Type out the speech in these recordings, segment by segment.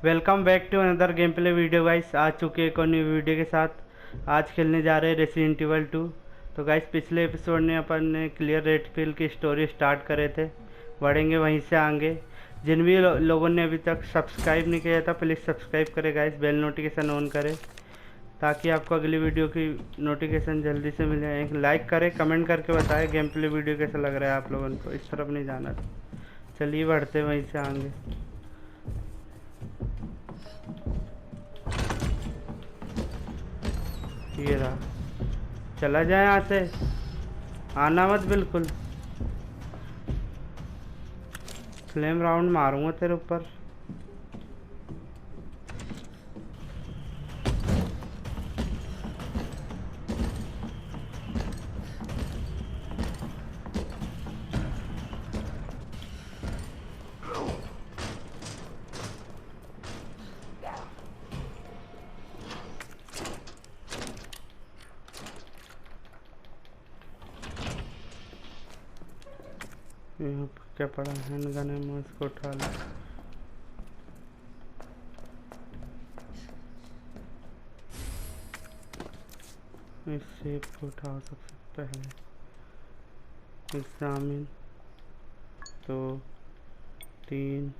Welcome back to another game play video guys. आ चुके एक और न्यू वीडियो के साथ। आज खेलने जा रहे हैं रेसिडेंट इवल 2। तो गाइस पिछले एपिसोड में अपन ने क्लियर रेडफील्ड की स्टोरी स्टार्ट करे थे, बढ़ेंगे वहीं से आगे। जिन भी लोगों ने अभी तक सब्सक्राइब नहीं किया था प्लीज़ सब्सक्राइब करें गाइस, बेल नोटिफिकेशन ऑन करें ताकि आपको अगली वीडियो की नोटिफिकेशन जल्दी से मिल जाए। एक लाइक करें, कमेंट करके बताएं गेम प्ले वीडियो कैसा लग रहा है आप लोगों को। इस तरफ नहीं जाना था, चलिए बढ़ते वहीं से आगे। ये रहा, चला जाए यहाँ से, आना मत बिल्कुल। फ्लेम राउंड मारूंगा तेरे ऊपर। यहाँ पर क्या पड़ा, हैंड गन है, मैं इसको उठा लूँ। इस सेब को उठाओ सबसे पहले। एग्जामिन 2 3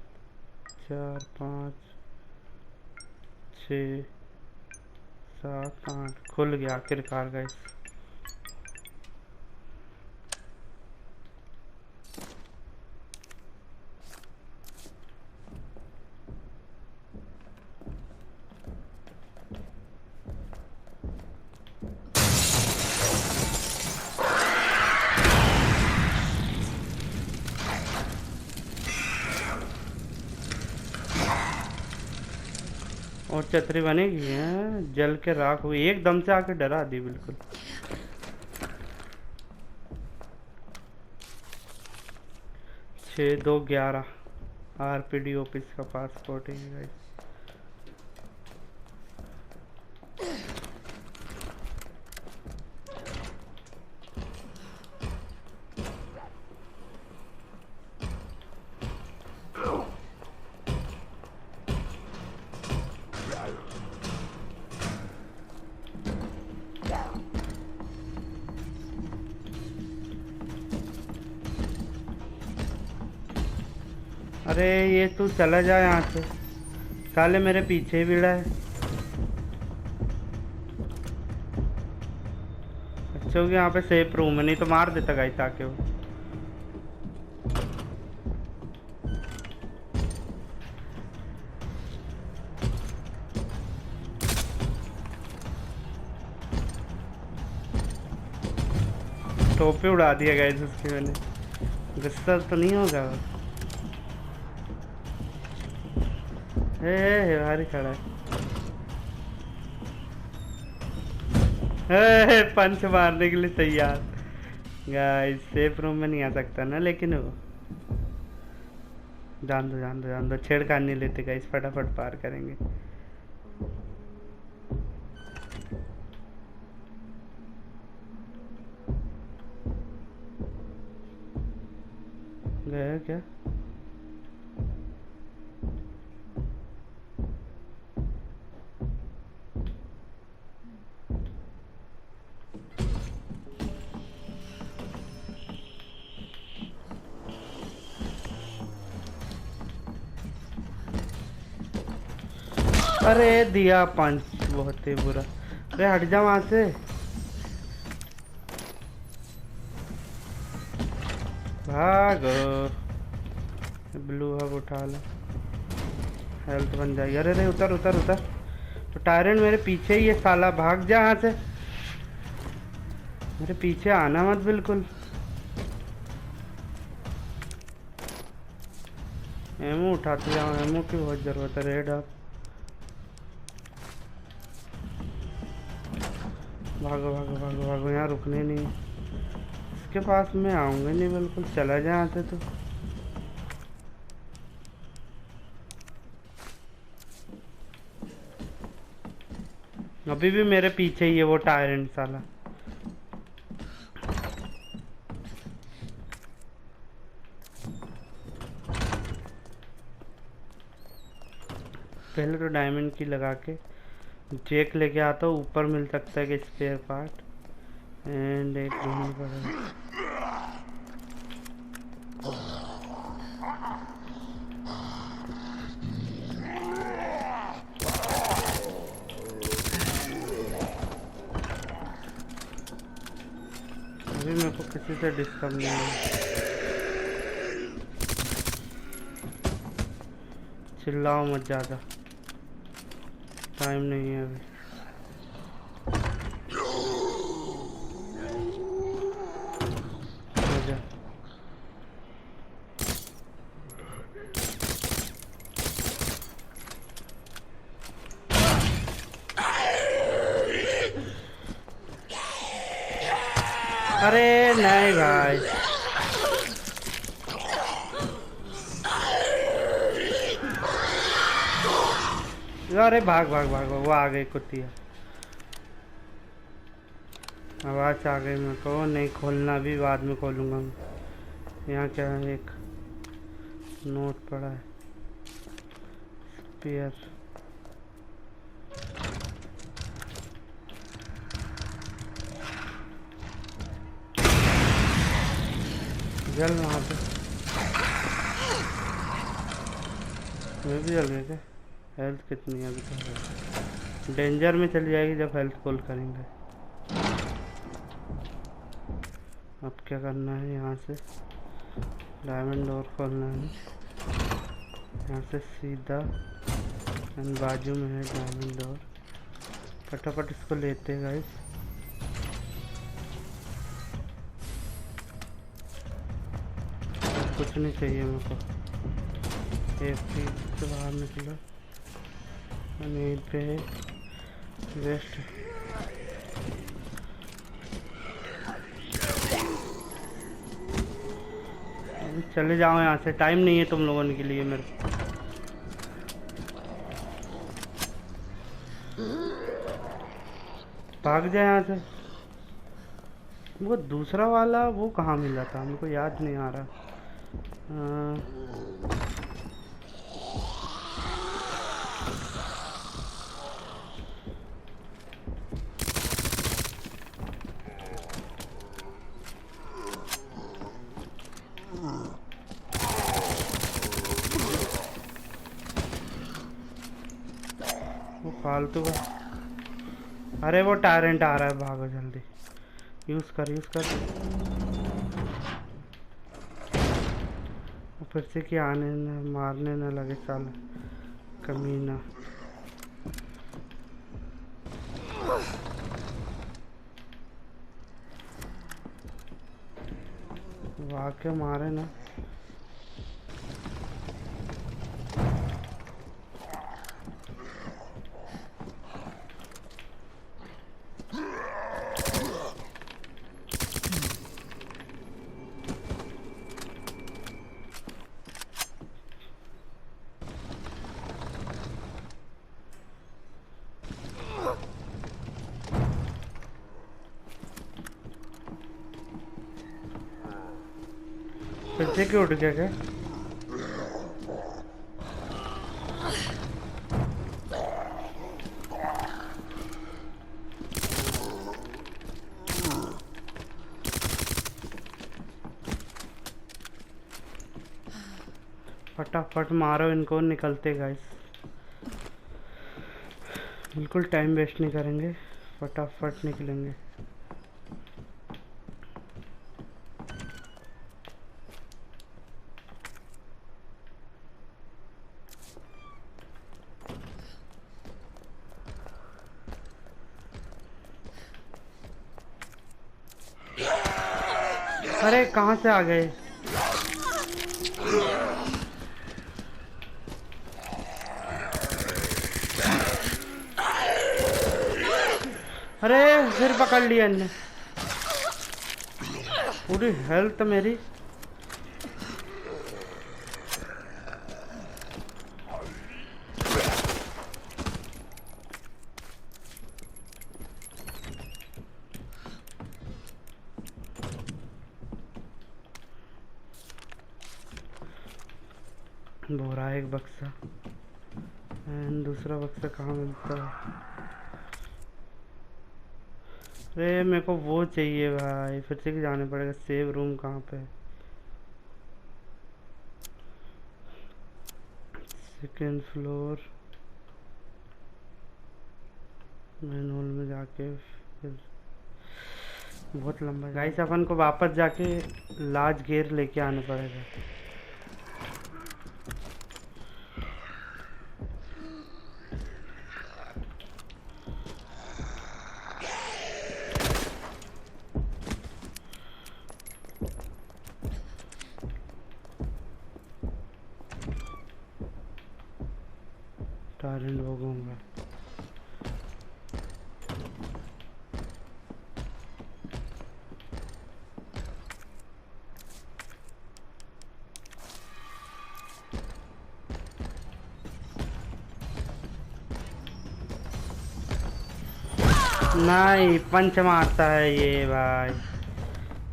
4 5 6 7 8 खुल गया आखिरकार गाइस। और छतरी बनेगी है, जल के राख हुई, एकदम से आके डरा दी बिल्कुल। 6-2-11 आरपीडी ऑफिस का पासपोर्ट है गाइस। अरे ये तू चला जा यहाँ से, साले मेरे पीछे ही भिड़ा है। अच्छा हो गया यहाँ पे सेफ रूम है, नहीं तो मार देता गाइस आके वो। टोपे उड़ा दिया गाइस उसके, मैंने गुस्सा तो नहीं होगा। भारी खड़ा है, पंच मारने के लिए तैयार। गाइस सेफ रूम में नहीं आ सकता ना, लेकिन वो जान दो छेड़खानी नहीं लेते गाइस, फटाफट पार करेंगे। गया क्या? अरे दिया पंच, बहुत ही बुरा। अरे हट जा वहां से, भागो। ब्लू हब उठा लो, हेल्थ बन जाएगी। अरे रे उतर उतर उतर, तो टायरेंट मेरे पीछे ही है साला, भाग जा यहाँ से, मेरे पीछे आना मत बिल्कुल। एमो उठाते जाओ, एमो की बहुत जरूरत है। रेड अप, भागो भागो भागो भागो, यहाँ रुकने नहीं, इसके पास में आऊंगा नहीं बिल्कुल। चला जा यहाँ से, तो अभी भी मेरे पीछे ही है वो टायरेंट साला। पहले तो डायमंड की लगा के चेक लेके आता हूँ, ऊपर मिल सकता है कि स्पेयर पार्ट एंड एक ढूंढना पड़ेगा। अभी मेरे को किसी से डिस्टर्ब नहीं है, चिल्लाओ मत ज़्यादा, टाइम नहीं है अभी। आजा। अरे नहीं भाई, अरे भाग भाग भाग, वो आ गई कुत्तिया, आवाज़ आ गई मेरे को। नहीं खोलना, भी बाद में खोलूँगा मैं। यहाँ क्या है, एक नोट पड़ा है, स्पेयर। जल वहाँ पे, मैं भी जल गया क्या? हेल्थ कितनी है अभी तो? डेंजर में चली जाएगी जब हेल्थ फुल करेंगे। अब क्या करना है, यहाँ से डायमंड डोर खोलना है, यहाँ से सीधा, एंड बाजू में है डायमंड डोर। फटाफट इसको लेते हैं गाइस। कुछ नहीं चाहिए मेरे को, एक चीज से बाहर निकला, यहीं पे वेस्ट। चले जाओ यहाँ से, टाइम नहीं है तुम लोगों के लिए मेरे को। भाग जाए यहाँ से। वो दूसरा वाला वो कहाँ मिला था, हमको याद नहीं आ रहा। वो फालतू का, अरे वो टायरेंट आ रहा है, भागो जल्दी, यूज कर यूज कर। फिर से कि आने न मारने न लगे साला कमीना। वाके मारे ना। फिर से क्यों उठ गया क्या? फटाफट मारो इनको, निकलते गाइस, बिल्कुल टाइम वेस्ट नहीं करेंगे, फटाफट निकलेंगे। अरे कहाँ से आ गए? अरे फिर पकड़ लिया इनने, पूरी हेल्थ मेरी। बोरा एक बक्सा एंड दूसरा बक्सा कहाँ मिलता है? अरे मेरे को वो चाहिए भाई, फिर से जाने पड़ेगा। सेव रूम कहाँ पे है? सेकेंड फ्लोर, मेन हॉल में जाके फिर बहुत लंबा। गाइस अपन को वापस जाके लार्ज गियर लेके आना पड़ेगा। टारेंट भोगूंगा। नहीं, पंच मारता है ये भाई।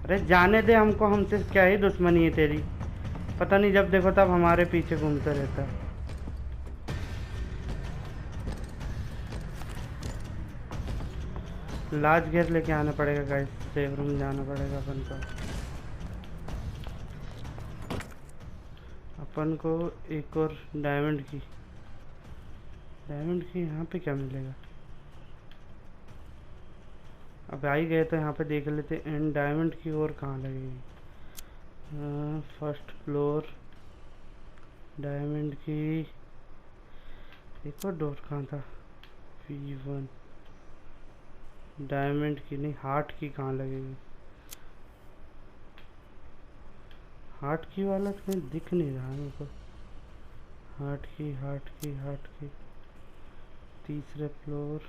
अरे जाने दे हमको, हमसे क्या ही दुश्मनी है तेरी? पता नहीं, जब देखो तब हमारे पीछे घूमता रहता है। लार्ज गेयर लेके आना पड़ेगा गाइस, सेव रूम जाना पड़ेगा अपन को। अपन को एक और डायमंड की यहाँ पे क्या मिलेगा? अब आ ही गए तो यहाँ पे देख लेते। एंड डायमंड की और कहाँ लगेगी? फर्स्ट फ्लोर डायमंड की। एक और डोर कहाँ था? P1 डायमंड की नहीं, हार्ट की कहाँ लगेगी? हार्ट की वाला तो कहीं दिख नहीं रहा मेरे को। हार्ट की तीसरे फ्लोर।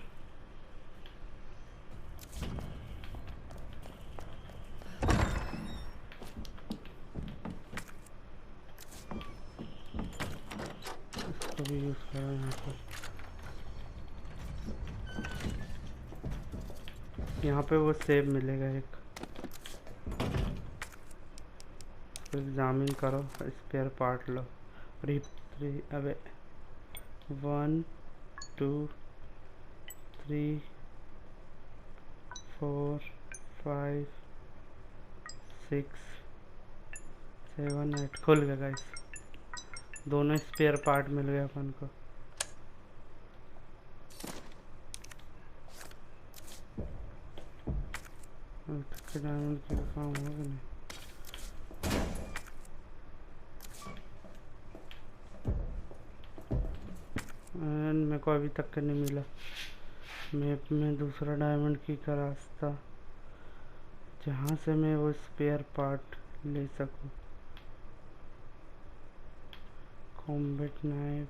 इसको भी यूज करा यहाँ पर। यहाँ पे वो सेब मिलेगा एक, एग्जामिन करो, स्पेयर पार्ट लो। अबे 1 2 3 4 5 6 7 8 खुल गया गाइस। दोनों स्पेयर पार्ट मिल गए अपन को। डायमंड का काम होगा नहीं। मेरे को अभी तक का नहीं मिला मैप में दूसरा डायमंड की का रास्ता, जहाँ से मैं वो स्पेयर पार्ट ले सकूं। कॉम्बैट नाइफ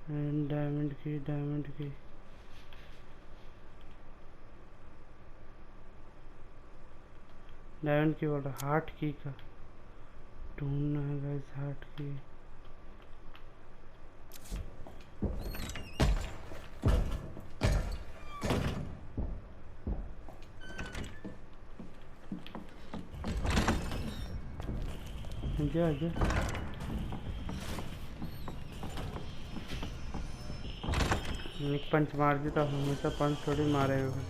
एंड डायमंड की बोल रहा। हार्ट की का ढूंढना है गाइस, हार्ट की। आजा एक पंच मार दी तो हमेशा पंच थोड़ी मारेगा।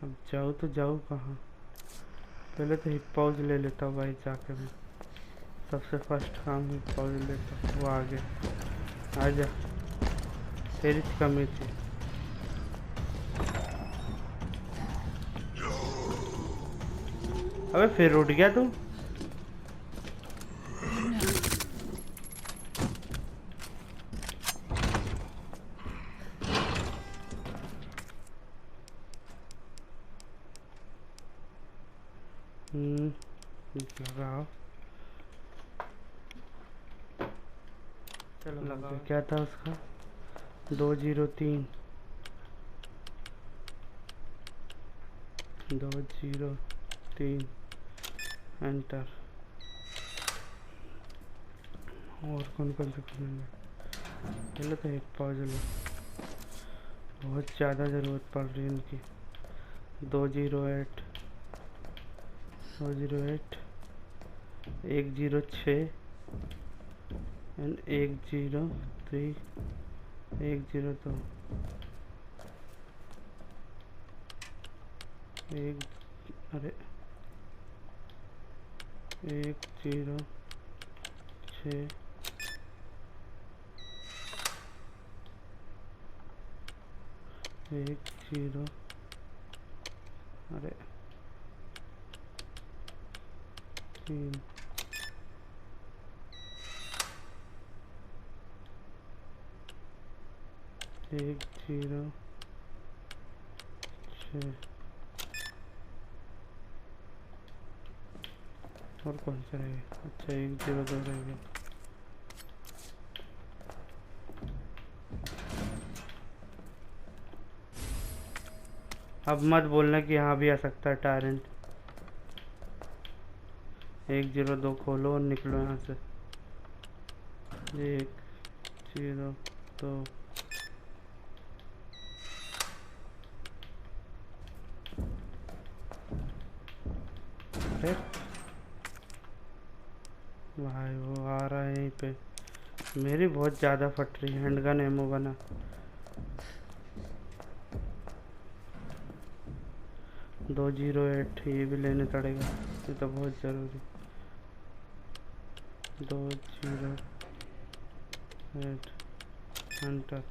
अब जाऊँ तो जाऊँ कहाँ? पहले तो हिप पाउज ले लेता हूँ भाई जाके। मैं सबसे फर्स्ट काम हिप पाउज लेता हूँ। वो आगे आजा, तेरी कमी थी। अबे फिर उठ गया तू। लगाओ, चलो लगाओ। क्या था उसका? 203 एंटर। और कौन कौन से खुलेंगे? चलो तो एक पाव चलो, बहुत ज़्यादा ज़रूरत पड़ रही है इनकी। 208 208 106 एंड 103 102 एक, अरे 106 10, अरे 3 106 और कौन सा रहेगा? अच्छा 102 रहेगा। अब मत बोलना कि यहाँ भी आ सकता है टायरेंट। 102 खोलो और निकलो यहाँ से। 102 अरे भाई वो आ रहा है यहीं पे। मेरी बहुत ज़्यादा फट रही है। हैंडगन एमो बना। दो 208 ये भी लेने पड़ेगा, ये तो बहुत ज़रूरी। 208 हंटर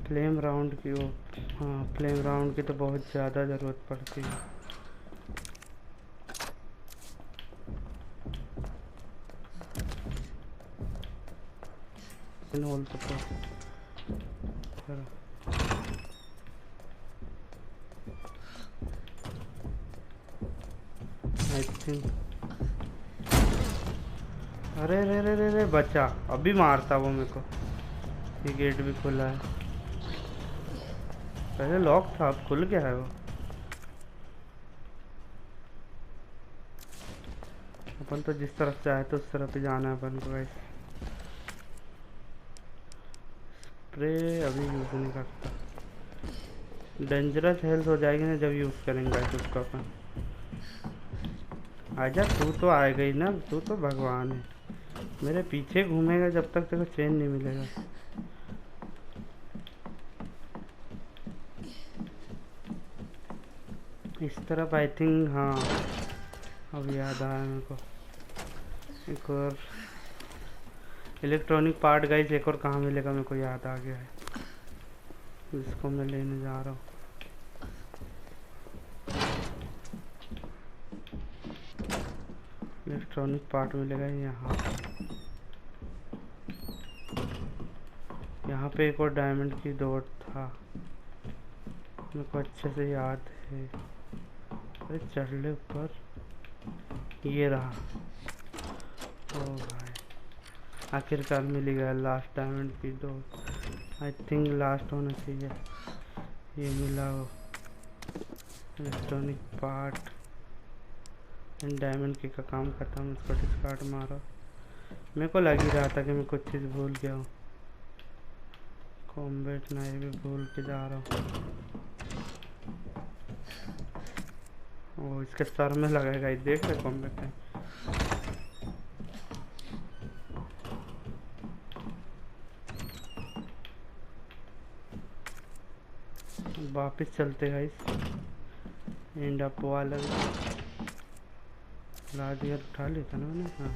फ्लेम राउंड की वो, हाँ फ्लेम राउंड की तो बहुत ज़्यादा ज़रूरत पड़ती है। होल तो आई थिंक, अरे रे रे रे रे बचा, अभी मारता वो मेरे को। ये गेट भी खुला है, पहले लॉक था अब खुल गया है वो। अपन तो जिस तरफ से आए तो उस तरफ ही जाना है अपन को गाइस। स्प्रे अभी यूज नहीं करता, डेंजरस हेल्थ हो जाएगी ना जब यूज करेंगे गाइस उसको अपन। आजा, तू तो आएगा ही ना, तू तो भगवान है। मेरे पीछे घूमेगा जब तक तेरे को चैन नहीं मिलेगा। इस तरफ आई थिंक, हाँ अब याद आया मेरे को। एक और इलेक्ट्रॉनिक पार्ट गाइस, एक और कहाँ मिलेगा मेरे को याद आ गया है, जिसको मैं लेने जा रहा हूँ। इलेक्ट्रॉनिक पार्ट मिलेगा यहाँ पे एक और डायमंड की डॉट था, मेरे को अच्छे से याद है। अरे चढ़ ले ऊपर, ये रहा। ओ भाई आखिरकार मिल गया लास्ट डायमंड की डॉट। आई थिंक लास्ट होना चाहिए। ये मिला वो इलेक्ट्रॉनिक पार्ट एंड डायमंड की का काम खत्म। इसको डिस्कार्ड मारो। मेरे को लग ही रहा था कि मैं कुछ चीज़ भूल गया हूँ। कॉम्बैट ना, ये भी भूल के जा रहा हूँ। ओ इसके सर में लगेगा, ये देख रहे कॉम्बैट है। वापिस चलते गाइस, एंड अप वाला लादियर उठा लेता ना मैंने। हाँ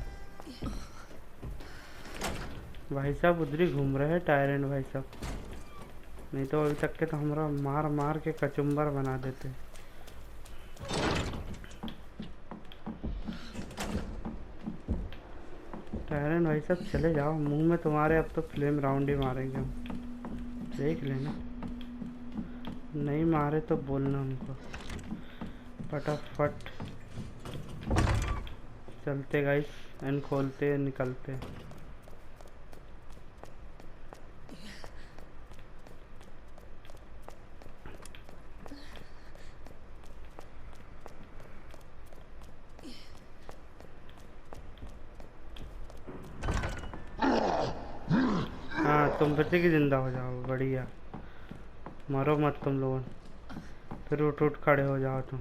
भाई साहब उधर ही घूम रहे हैं टायरेंट भाई साहब, नहीं तो अभी तक के तो हमारा मार मार के कचुम्बर बना देते। टायरेंट भाई साहब चले जाओ, मुंह में तुम्हारे अब तो फ्लेम राउंड ही मारेंगे हम, देख लेना। नहीं मारे तो बोलना हमको। फटाफट चलते गाइस एंड खोलते निकलते। तुम फिर से कि जिंदा हो जाओ, बढ़िया। मरो मत तुम लोग, फिर उठ उठ खड़े हो जाओ तुम।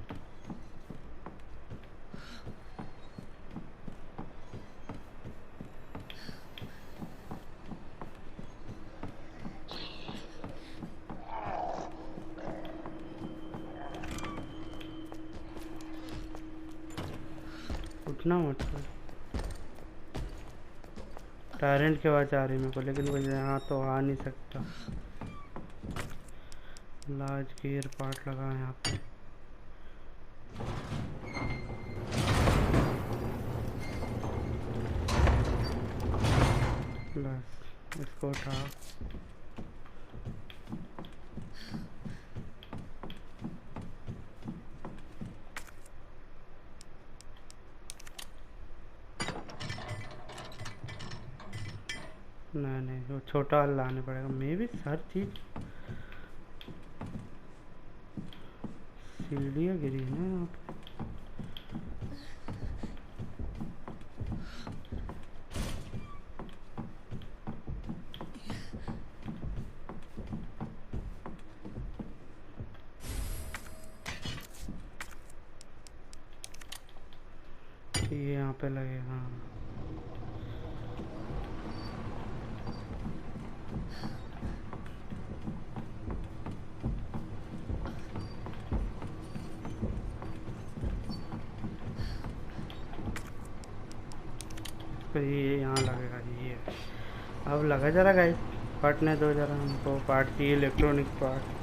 उठना मत। टायरेंट की आवाज़ आ रही मेरे को, लेकिन कोई यहाँ तो आ नहीं सकता। लार्ज गियर पार्ट लगा है यहाँ पे। बस इसको उठा। नहीं नहीं, वो छोटा वाला लाने पड़ेगा। मे भी हर चीज सीढ़ियाँ गिरी है ना यहाँ पे। ये यहाँ पे लगे, हाँ। तो ये यहाँ लगेगा, ये अब लगा जरा गाइस। फटने दो जरा हमको, पार्ट चाहिए, इलेक्ट्रॉनिक पार्ट।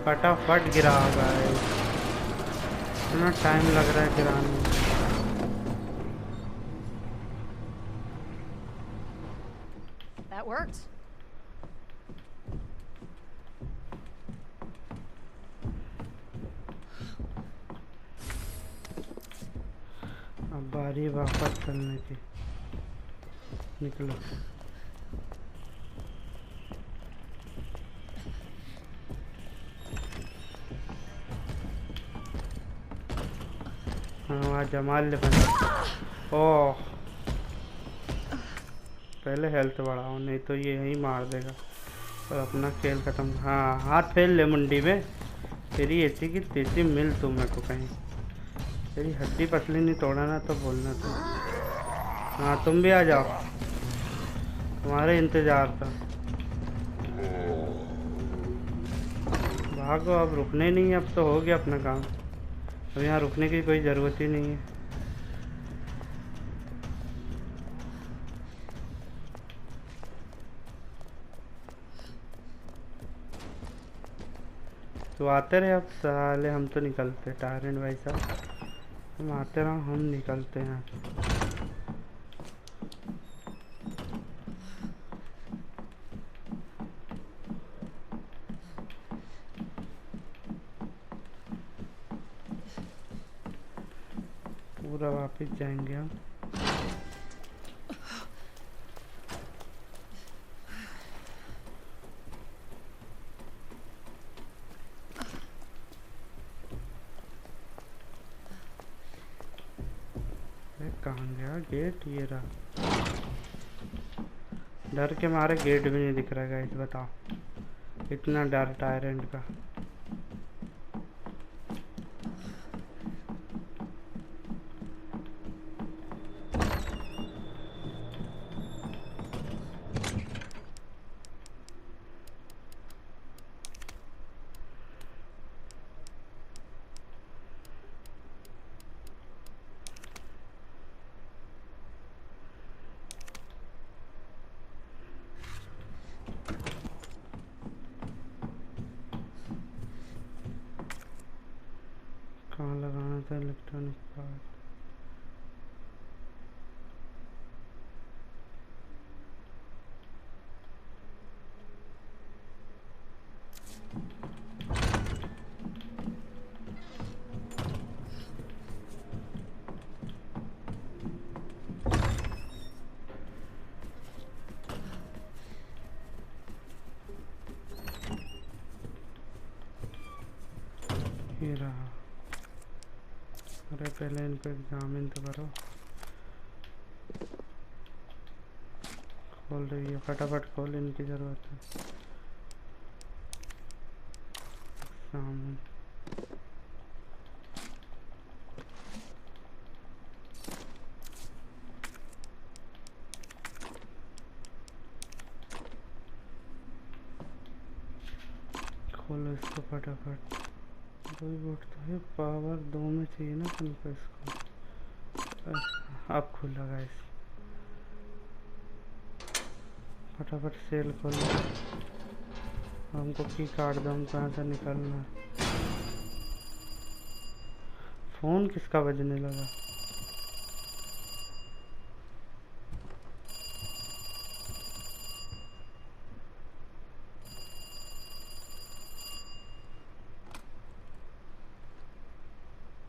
फटाफट गिरा गाइस, इतना टाइम लग रहा है गिराने में। That worked. अब बारी वापस चलने की। निकलो। हाँ जमाल ले बना। ओह, पहले हेल्थ बढ़ाओ, नहीं तो ये यहीं मार देगा और अपना खेल खत्म। हाँ हाथ फेल ले मुंडी में, तेरी ऐसी की तैसी मिल तू मेरे को कहीं। तेरी हड्डी पसली नहीं तोड़ा ना तो बोलना तुम। हाँ तुम भी आ जाओ, तुम्हारे इंतजार था। भागो, अब रुकने नहीं है, अब तो हो गया अपना काम। अब यहाँ रुकने की कोई ज़रूरत ही नहीं है। तो आते रहे अब साले, हम तो निकलते। टायरेंट भाई साहब, हम आते रहो, हम निकलते हैं। पूरा वापस जाएंगे हम। कहाँ गया गेट? ये रहा। डर के मारे गेट भी नहीं दिख रहा गाइस, बताओ इतना डर टायरेंट का। कहाँ लगाना था इलेक्ट्रॉनिक पार्ट? ये रहा। अरे पहले इनको एग्जामिन तो करो। खोल रही है, फटाफट खोल, इनकी ज़रूरत है। एग्जामिन। खोलो इसको फटाफट। कोई बोट तो है, पावर 2 में चाहिए ना तुमको इसको। अब खुला गाइस, फटाफट सेल खोलो। हमको की कार्ड दो, हम कहाँ से निकलना है। फोन किसका बजने लगा?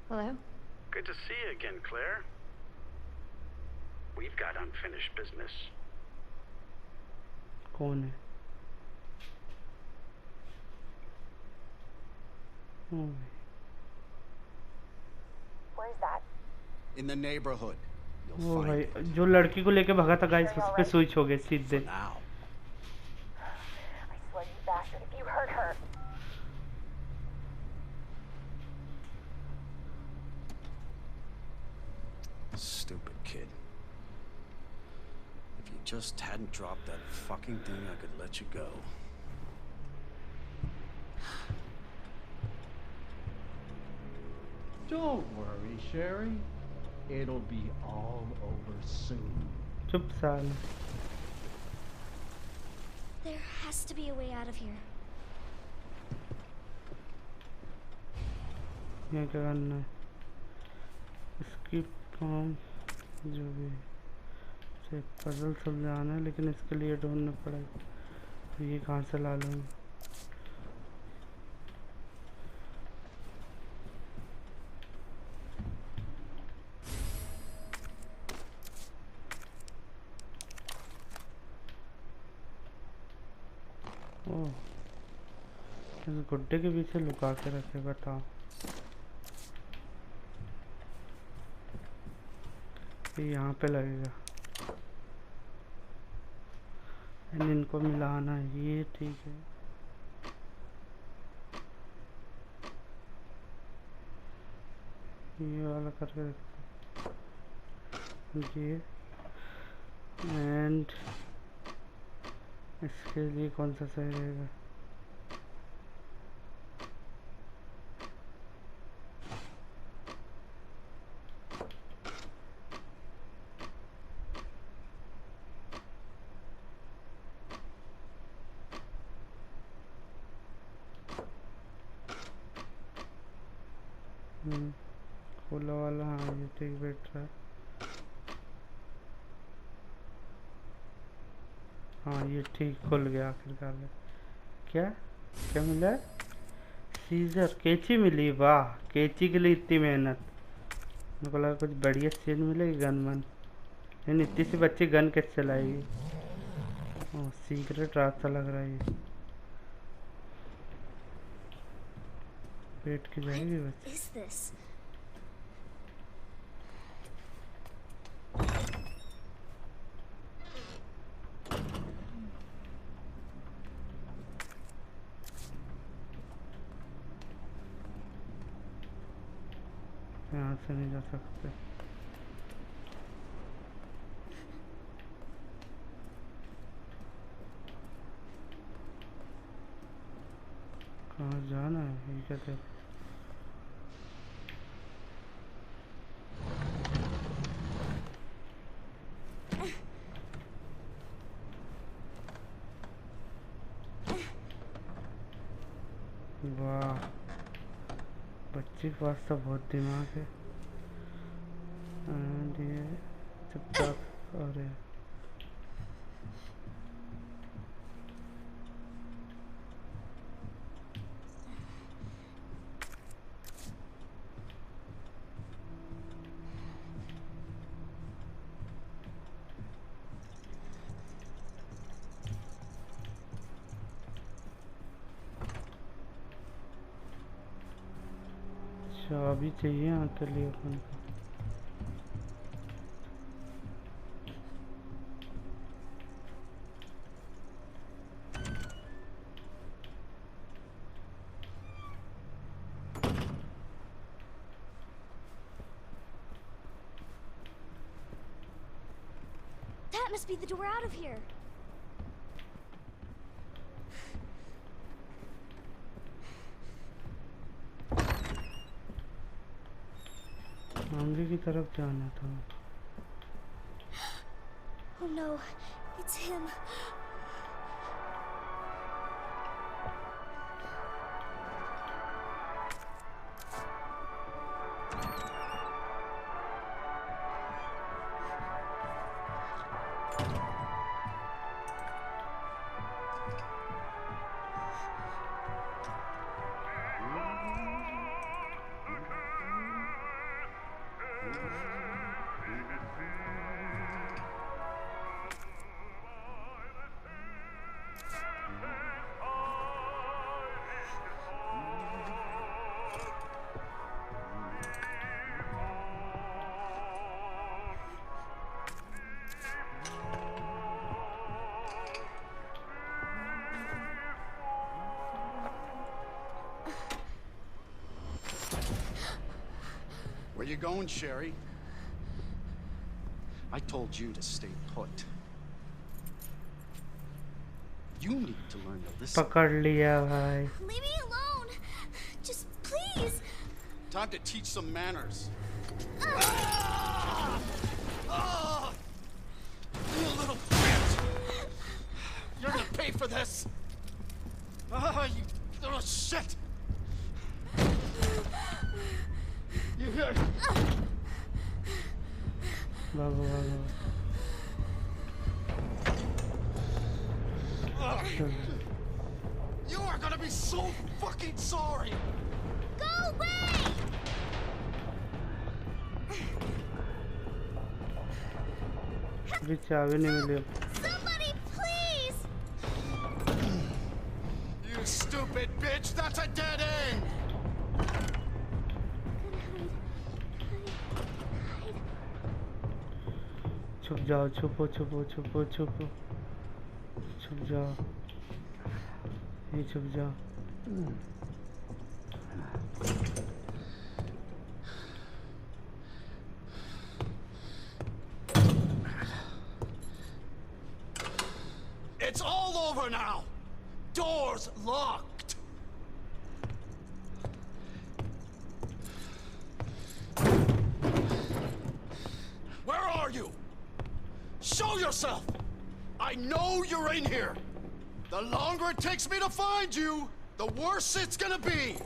Hello? Good to see you again, Claire. We've got unfinished business. कौन है? ओ Where's that? In the neighborhood. You'll O find भाई, it. जो लड़की को लेके भागा था गाइस, उस पे स्विच हो गए सीधे। Now. I swear, you bastard, if you hurt her. Stupid kid. If you just hadn't dropped that fucking thing, I could let you go. Don't worry, Sherry. It'll be all over soon. चुप साल। There has to be a way out of here. यहाँ क्या करना है? इसकी form जो भी से पजल सब जाना है, लेकिन इसके लिए ढूंढना पड़ेगा। तो ये कहाँ से ला लूँ? ओह, इस गुड्डे के पीछे लुका के रखेगा था। ये यहाँ पे लगेगा। इनको मिलाना है, ये ठीक है। ये वाला करके रखते हैं। ये एंड इसके लिए कौन सा सही रहेगा? खुला वाला, हाँ ये ठीक बैठ रहा है। हाँ ये ठीक खुल गया आखिरकार। क्या क्या मिला? सीजर, कैंची मिली। वाह, कैंची के लिए इतनी मेहनत। मेरे को लगा कुछ बढ़िया चीज मिलेगी, गन मन। लेकिन इतनी सी बच्ची गन कैसे चलाएगी? ओह, सीक्रेट रास्ता लग रहा है ये। पेट की जाएगी बच्ची। Is this? यहाँ से नहीं जा सकते। कहाँ जाना है? ये क्या थे? वाह, बच्चे के पास तो बहुत दिमाग है। एंड ये चुपचाप। अरे चाबी चाहिए यहाँ के लिए अपन को। That must be the door out of here. आगे की तरफ जाना था। Oh no, it's him. Where you going, Sherry? I told you to stay put. You need to learn to listen. पकड़ लिया भाई। Leave me alone. Just please. Time to teach some manners. You little bitch! You're gonna pay for this! You little shit! You hear? भागो भागो। You are gonna be so fucking sorry! Go away. अभी चाबी नहीं मिली। Somebody, please. You stupid bitch! That's a dead end! छुप जाओ, छुपो छुपो छुपो छुपो छुप जाओ, नहीं छुप जाओ। It's all over now! Doors locked! Where are you? Show yourself! I know you're in here! The longer it takes me to find you, the worse it's gonna be!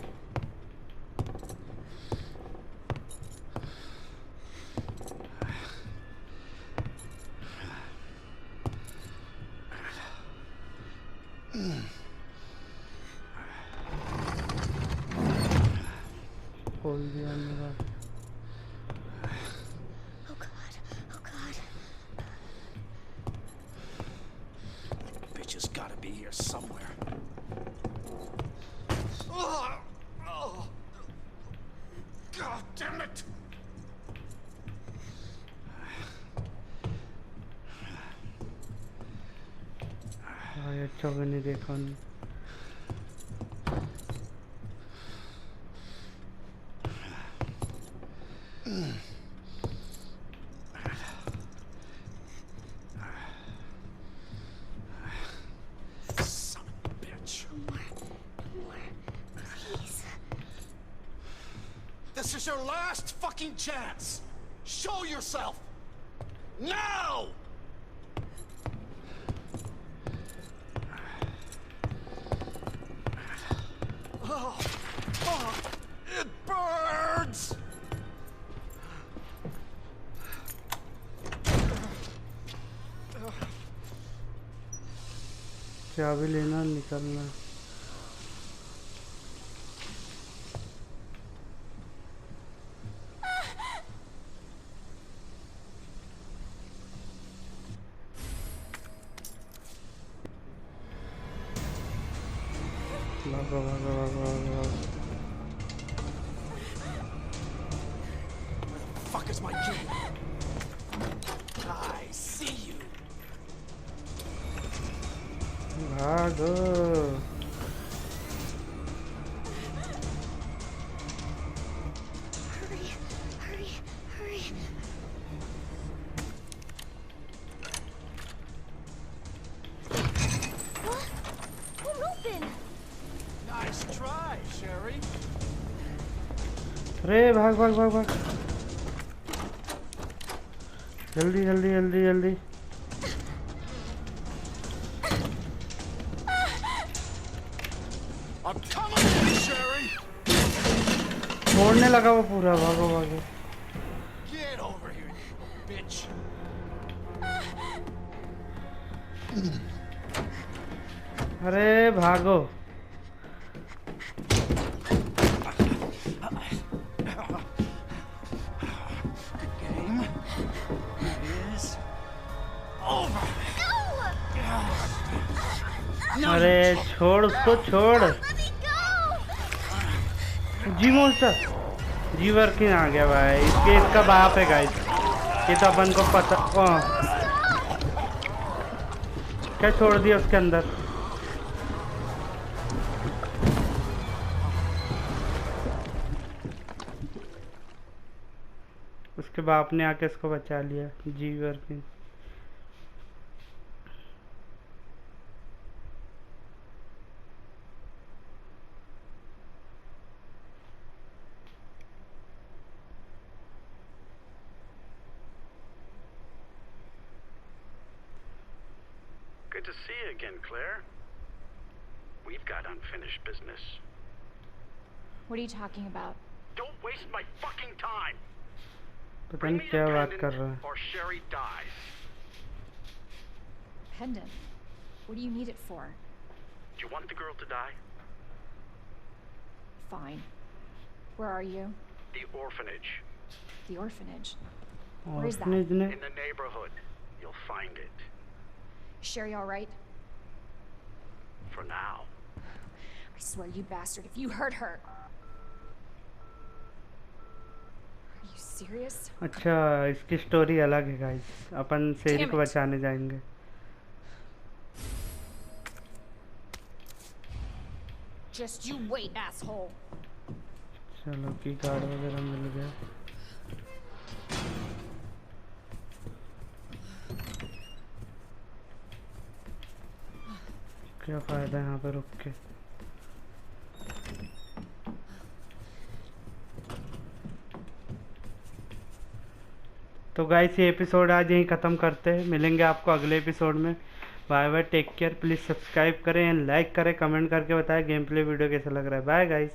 खोल दिया मेरा। Oh God. Oh God. Bitch has gotta be here somewhere. Oh, God damn it! भाई अच्छा भी नहीं देखा नहीं। Son of a bitch. More, please. This is your last fucking chance! Show yourself! Now! Oh, it burns! चाबी लेना, निकलना। भागो भागो भागो भागो। That's my kid. I see you. भागो। Hurry, hurry, hurry. What? Won't open. Nice try, Sherry. अरे भाग भाग भाग भाग, जल्दी जल्दी जल्दी जल्दी। I'm coming in, Sherry. छोड़ने लगा वो पूरा, भागो भागो। Get over here, you bitch. अरे भागो। Game is over. अरे छोड़ उसको, छोड़। Let me go. जी मोस्टर, जी वर्किंग आ गया भाई। इसका बाप है गाइस, ये तो अपन को पता। क्या छोड़ दिया उसके अंदर? उसके बाप ने आके इसको बचा लिया। जी working. Good to see you again, Claire. We've got unfinished business. What are you talking about? Don't waste my fucking time. पता Bring नहीं me क्या the बात कर pendant रहा है। or Sherry dies. Pendant? What do you need it for? Do you want the girl to die? Fine. Where are you? The orphanage. The orphanage. Where is that? Orphanage ने In the neighborhood. You'll find it. Sherry all right? For now. I swear, you bastard, if you hurt her. Are you serious? अच्छा, इसकी story अलग है guys. अपन शेरी Damn को it. बचाने जाएंगे। Just you wait, asshole. चलो की कार्ड वगैरह मिल गया। क्या फायदा है यहाँ पे रुक के। तो गाइस ये एपिसोड आज यहीं ख़त्म करते हैं। मिलेंगे आपको अगले एपिसोड में। Bye bye, take care. Please subscribe करें एंड लाइक करें, कमेंट करके बताएं गेम प्ले वीडियो कैसा लग रहा है। Bye guys.